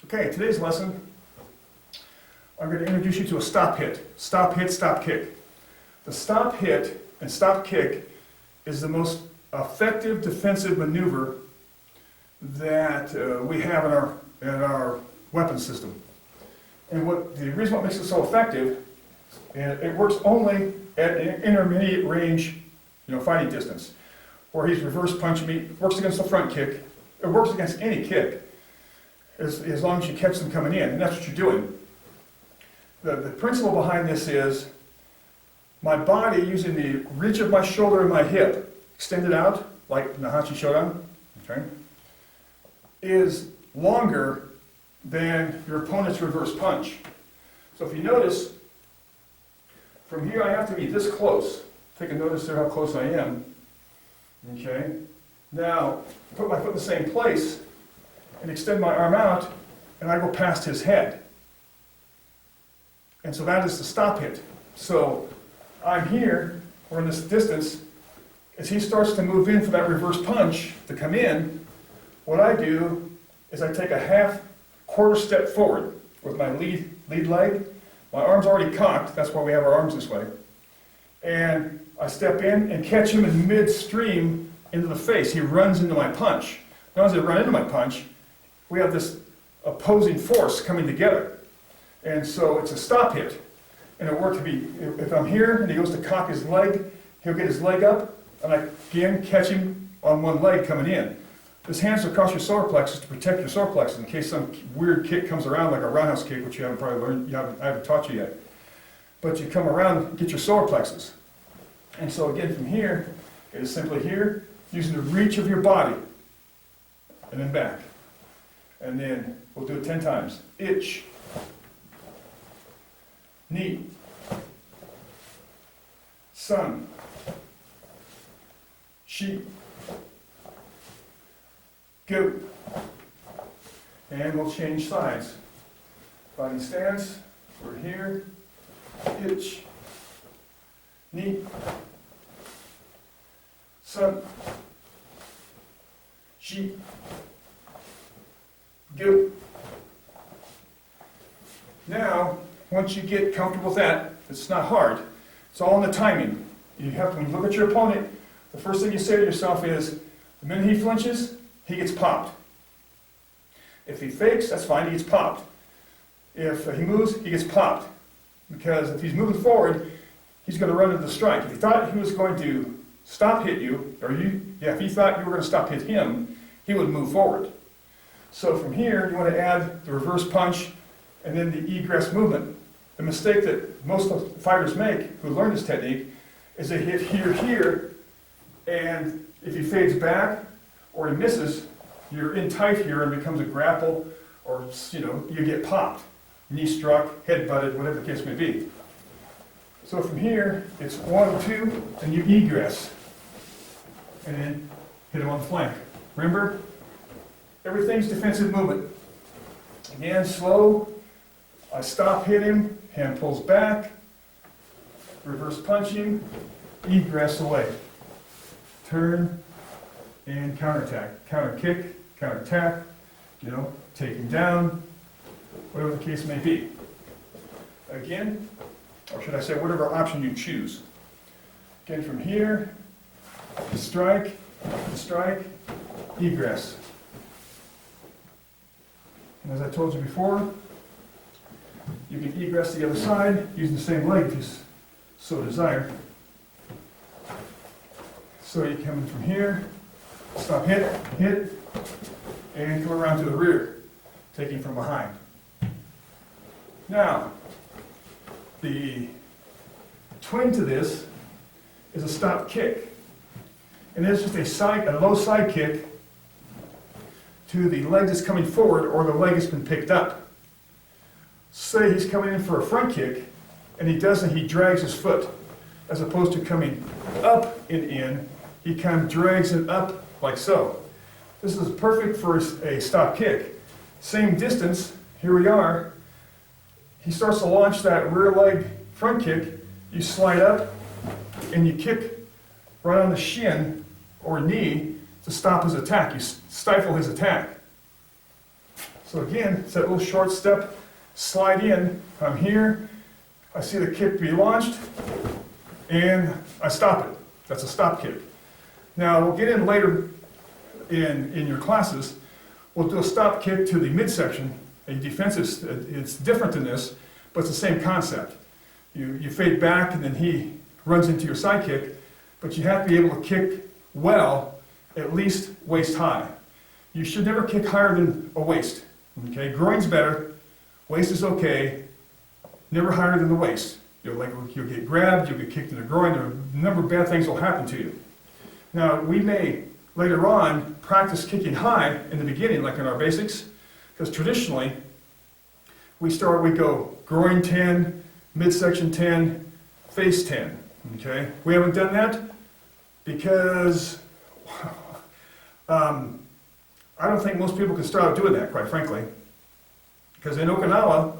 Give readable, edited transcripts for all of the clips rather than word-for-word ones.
Okay, today's lesson, I'm going to introduce you to a stop hit. Stop hit, stop kick. The stop hit and stop kick is the most effective defensive maneuver that we have in our weapon system. And the reason what makes it so effective, it works only at an intermediate range, fighting distance, where he's reverse punching me, works against the front kick. It works against any kick, as long as you catch them coming in, and that's what you're doing. The principle behind this is my body, using the reach of my shoulder and my hip, extended out, like Nahachi Shodan, okay, is longer than your opponent's reverse punch. So if you notice, from here I have to be this close. Take a notice there how close I am. Okay. Now, put my foot in the same place and extend my arm out, and I go past his head. And so that is the stop hit. So I'm here, or in this distance, as he starts to move in for that reverse punch to come in, what I do is I take a quarter step forward with my lead leg. My arm's already cocked, that's why we have our arms this way. And I step in and catch him in midstream into the face. He runs into my punch. Not only does he run into my punch, we have this opposing force coming together. And so it's a stop hit. And it worked to be, if I'm here and he goes to cock his leg, he'll get his leg up, and I again catch him on one leg coming in. This hands across your solar plexus to protect your solar plexus in case some weird kick comes around, like a roundhouse kick, which you haven't probably learned, I haven't taught you yet. But you come around, get your solar plexus. And so again, from here, it is simply here, using the reach of your body, and then back. And then we'll do it 10 times. Itch, knee, sun, sheep, goat. And we'll change sides. Body stance, we're here, itch, knee, sun, sheep, goat. Now, once you get comfortable with that, it's not hard. It's all in the timing. You have to, when you look at your opponent, the first thing you say to yourself is, the minute he flinches, he gets popped. If he fakes, that's fine, he gets popped. If he moves, he gets popped. Because if he's moving forward, he's going to run into the strike. If he thought he was going to stop hit you, if he thought you were going to stop hit him, he would move forward. So from here, you want to add the reverse punch and then the egress movement. The mistake that most fighters make who learn this technique is they hit here, and if he fades back or he misses, you're in tight here and it becomes a grapple, or you get popped, knee struck, head butted, whatever the case may be. So from here, it's 1, 2, and you egress, and then hit him on the flank. Remember, everything's defensive movement. Again, slow. I stop, hit him, hand pulls back, reverse punch him, egress away. Turn and counterattack. Counter kick, counterattack, take him down, whatever the case may be. Again, or should I say whatever option you choose. Again, from here, strike, egress. And as I told you before, you can egress the other side using the same leg if you so desire. So you come in from here, stop, hit, and come around to the rear, taking from behind. Now, the twin to this is a stop kick. And it's just a low side kick to the leg that's coming forward, or the leg has been picked up. Say he's coming in for a front kick, and he drags his foot. As opposed to coming up and in, he kind of drags it up like so. This is perfect for a stop kick. Same distance, here we are. He starts to launch that rear leg front kick, you slide up, and you kick right on the shin or knee to stop his attack. You stifle his attack. So again, it's that little short step, slide in, I'm here, I see the kick be launched, and I stop it. That's a stop kick. Now, we'll get in later in your classes, we'll do a stop kick to the midsection, a defensive, it's different than this, but it's the same concept. You fade back and then he runs into your side kick, but you have to be able to kick well, at least waist high. You should never kick higher than a waist. Okay, groin's better, waist is okay, never higher than the waist. You'll get grabbed, you'll get kicked in the groin, there are a number of bad things will happen to you. Now, we may later on practice kicking high in the beginning, like in our basics, because traditionally we go groin 10, midsection 10, face 10. Okay, we haven't done that because I don't think most people can start out doing that, quite frankly. Because in Okinawa,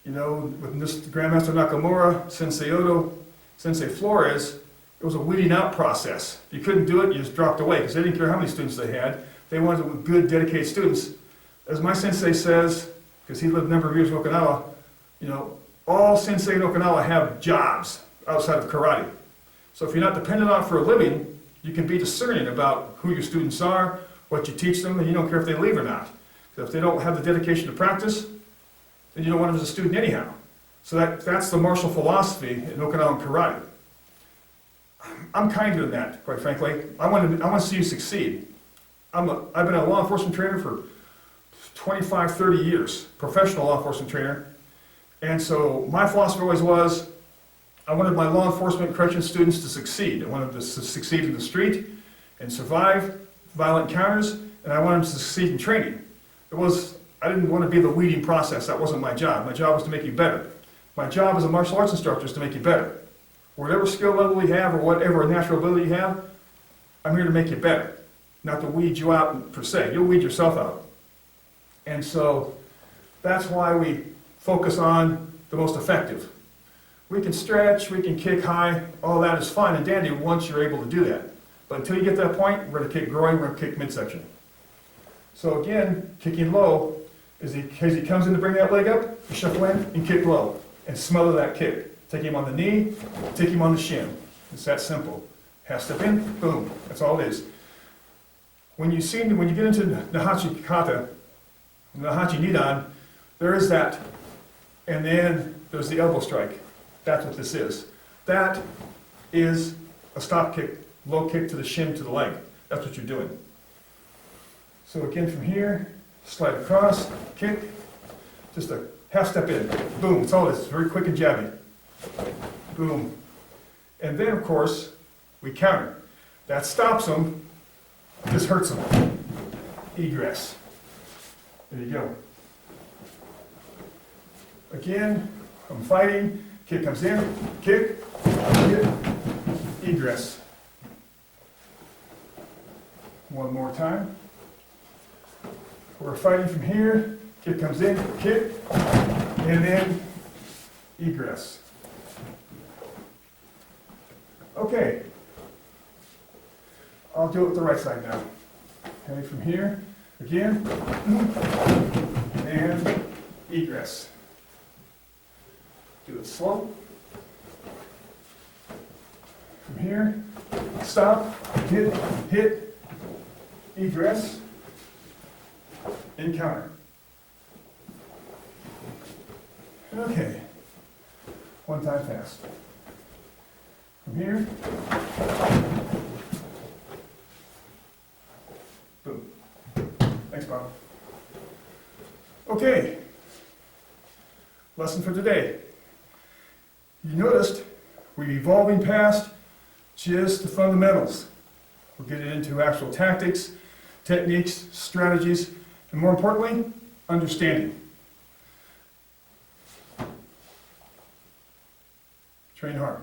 you know, with Grandmaster Nakamura, Sensei Odo, Sensei Flores, it was a weeding out process. You couldn't do it, you just dropped away, because they didn't care how many students they had. They wanted good, dedicated students. As my sensei says, because he lived a number of years in Okinawa, you know, all sensei in Okinawa have jobs outside of karate. So if you're not dependent on it for a living, you can be discerning about who your students are, what you teach them, and you don't care if they leave or not. Because if they don't have the dedication to practice, then you don't want them as a student anyhow. So that's the martial philosophy in Okinawan karate. I'm kinder than that, quite frankly. I want to see you succeed. I've been a law enforcement trainer for 25, 30 years, professional law enforcement trainer. And so my philosophy always was, I wanted my law enforcement correction students to succeed. I wanted them to succeed in the street and survive violent encounters, and I wanted them to succeed in training. I didn't want to be the weeding process. That wasn't my job. My job was to make you better. My job as a martial arts instructor is to make you better. Whatever skill level you have or whatever natural ability you have, I'm here to make you better, not to weed you out per se. You'll weed yourself out. And so that's why we focus on the most effective. We can stretch, we can kick high, all that is fine and dandy once you're able to do that. But until you get to that point, we're going to kick groin, we're going to kick midsection. So again, kicking low, as he comes in to bring that leg up, you shuffle in and kick low and smother that kick. Take him on the knee, take him on the shin. It's that simple. Half step in, boom, that's all it is. When you get into Nahachi Kata, Nahachi Nidan, there is that, and then there's the elbow strike. That's what this is. That is a stop kick, low kick to the shin, to the leg. That's what you're doing. So again from here, slide across, kick, just a half step in, boom, that's all it is. It's very quick and jabby. Boom. And then of course, we counter. That stops them, this hurts them. Egress. There you go. Again, I'm fighting, kick comes in, kick, egress. One more time. We're fighting from here, kick comes in, kick, and then egress. Okay. I'll do it with the right side now. Okay, from here, again, and egress. Do it slow. From here, stop, hit, egress, and counter. Okay, one time fast. From here, boom. Thanks, Bob. Okay, lesson for today. You noticed we're evolving past just the fundamentals. We're getting into actual tactics, techniques, strategies, and more importantly, understanding. Train hard.